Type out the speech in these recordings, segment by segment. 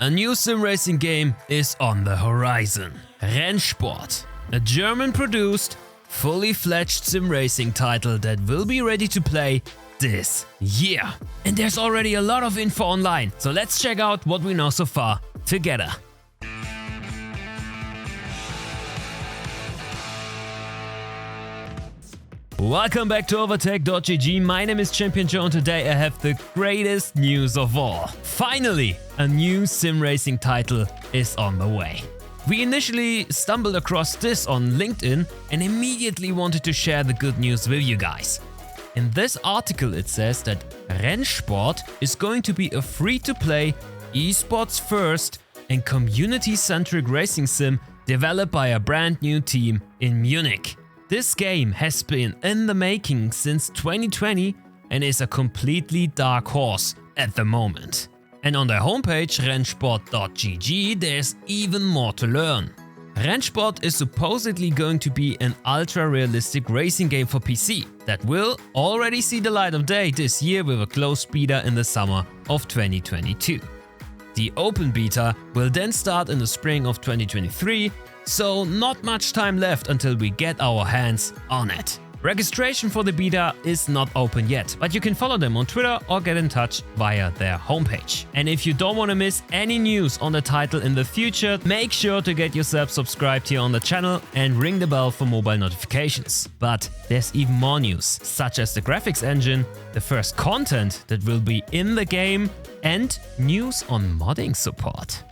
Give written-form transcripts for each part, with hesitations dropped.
A new sim racing game is on the horizon. Rennsport, a German-produced, fully fledged sim racing title that will be ready to play this year. And there's already a lot of info online, so let's check out what we know so far together. Welcome back to Overtake.gg, my name is ChampionJoe and today I have the greatest news of all. Finally, a new sim racing title is on the way. We initially stumbled across this on LinkedIn and immediately wanted to share the good news with you guys. In this article it says that Rennsport is going to be a free-to-play, esports-first and community-centric racing sim developed by a brand new team in Munich. This game has been in the making since 2020 and is a completely dark horse at the moment. And on their homepage Rennsport.gg there's even more to learn. Rennsport is supposedly going to be an ultra-realistic racing game for PC that will already see the light of day this year with a closed beta in the summer of 2022. The open beta will then start in the spring of 2023, so not much time left until we get our hands on it. Registration for the beta is not open yet, but you can follow them on Twitter or get in touch via their homepage. And if you don't want to miss any news on the title in the future, make sure to get yourself subscribed here on the channel and ring the bell for mobile notifications. But there's even more news, such as the graphics engine, the first content that will be in the game, and news on modding support.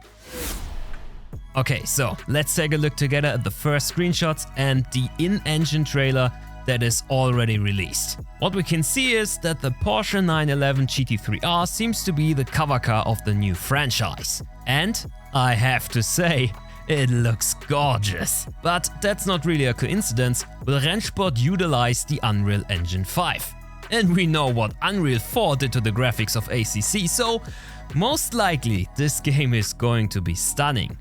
Okay, so let's take a look together at the first screenshots and the in-engine trailer that is already released. What we can see is that the Porsche 911 GT3R seems to be the cover car of the new franchise. And I have to say, it looks gorgeous. But that's not really a coincidence. Will Rennsport utilize the Unreal Engine 5? And we know what Unreal 4 did to the graphics of ACC, so most likely this game is going to be stunning.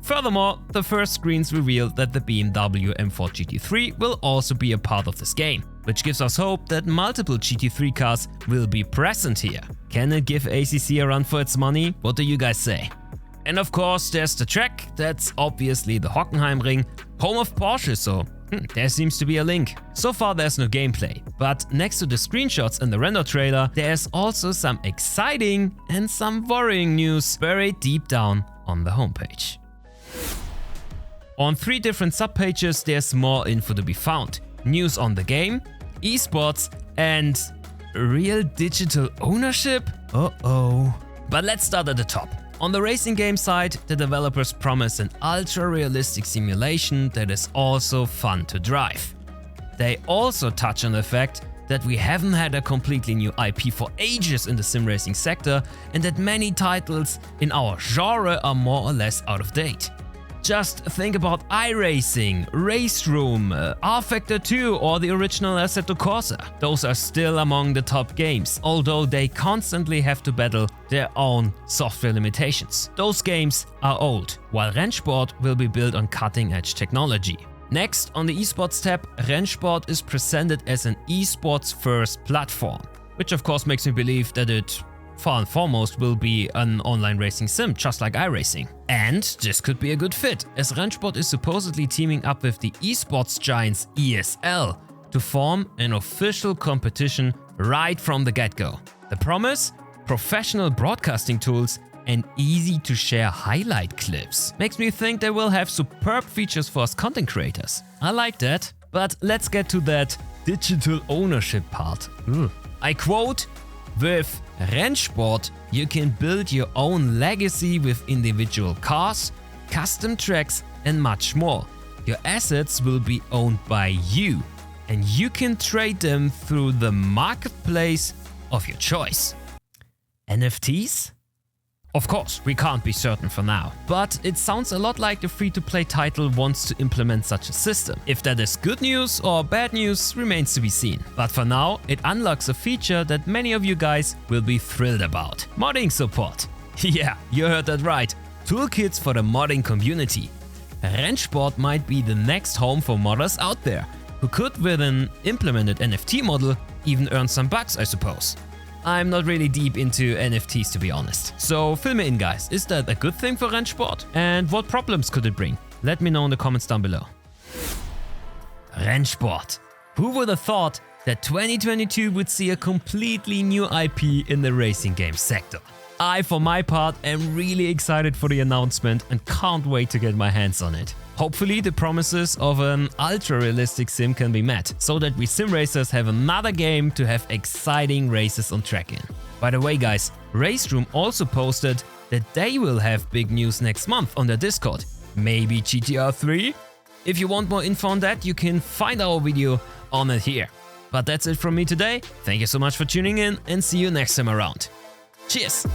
Furthermore, the first screens revealed that the BMW M4 GT3 will also be a part of this game, which gives us hope that multiple GT3 cars will be present here. Can it give ACC a run for its money? What do you guys say? And of course there's the track, that's obviously the Hockenheimring, home of Porsche, so there seems to be a link. So far there's no gameplay, but next to the screenshots and the render trailer, there's also some exciting and some worrying news buried deep down on the homepage. On 3 different subpages there's more info to be found. News on the game, esports and real digital ownership? Uh-oh. But let's start at the top. On the racing game side, the developers promise an ultra-realistic simulation that is also fun to drive. They also touch on the fact that we haven't had a completely new IP for ages in the sim racing sector and that many titles in our genre are more or less out of date. Just think about iRacing, Race Room, R-Factor 2 or the original Assetto Corsa. Those are still among the top games, although they constantly have to battle their own software limitations. Those games are old, while Rennsport will be built on cutting-edge technology. Next, on the esports tab, Rennsport is presented as an esports-first platform, which of course makes me believe that it far and foremost will be an online racing sim, just like iRacing. And this could be a good fit, as Rennsport is supposedly teaming up with the esports giants ESL to form an official competition right from the get-go. The promise? Professional broadcasting tools and easy-to-share highlight clips. Makes me think they will have superb features for us content creators. I like that. But let's get to that digital ownership part. I quote, "With Rennsport, you can build your own legacy with individual cars, custom tracks and much more. Your assets will be owned by you and you can trade them through the marketplace of your choice." NFTs? Of course, we can't be certain for now, but it sounds a lot like the free-to-play title wants to implement such a system. If that is good news or bad news remains to be seen. But for now, it unlocks a feature that many of you guys will be thrilled about. Modding support. Yeah, you heard that right. Toolkits for the modding community. Rennsport might be the next home for modders out there, who could with an implemented NFT model even earn some bucks, I suppose. I'm not really deep into NFTs to be honest. So fill me in guys, is that a good thing for Rennsport? And what problems could it bring? Let me know in the comments down below. Rennsport. Who would have thought that 2022 would see a completely new IP in the racing game sector? I, for my part, am really excited for the announcement and can't wait to get my hands on it. Hopefully the promises of an ultra-realistic sim can be met, so that we sim racers have another game to have exciting races on track in. By the way guys, Raceroom also posted that they will have big news next month on their Discord. Maybe GTR 3? If you want more info on that, you can find our video on it here. But that's it from me today. Thank you so much for tuning in and see you next time around. Cheers!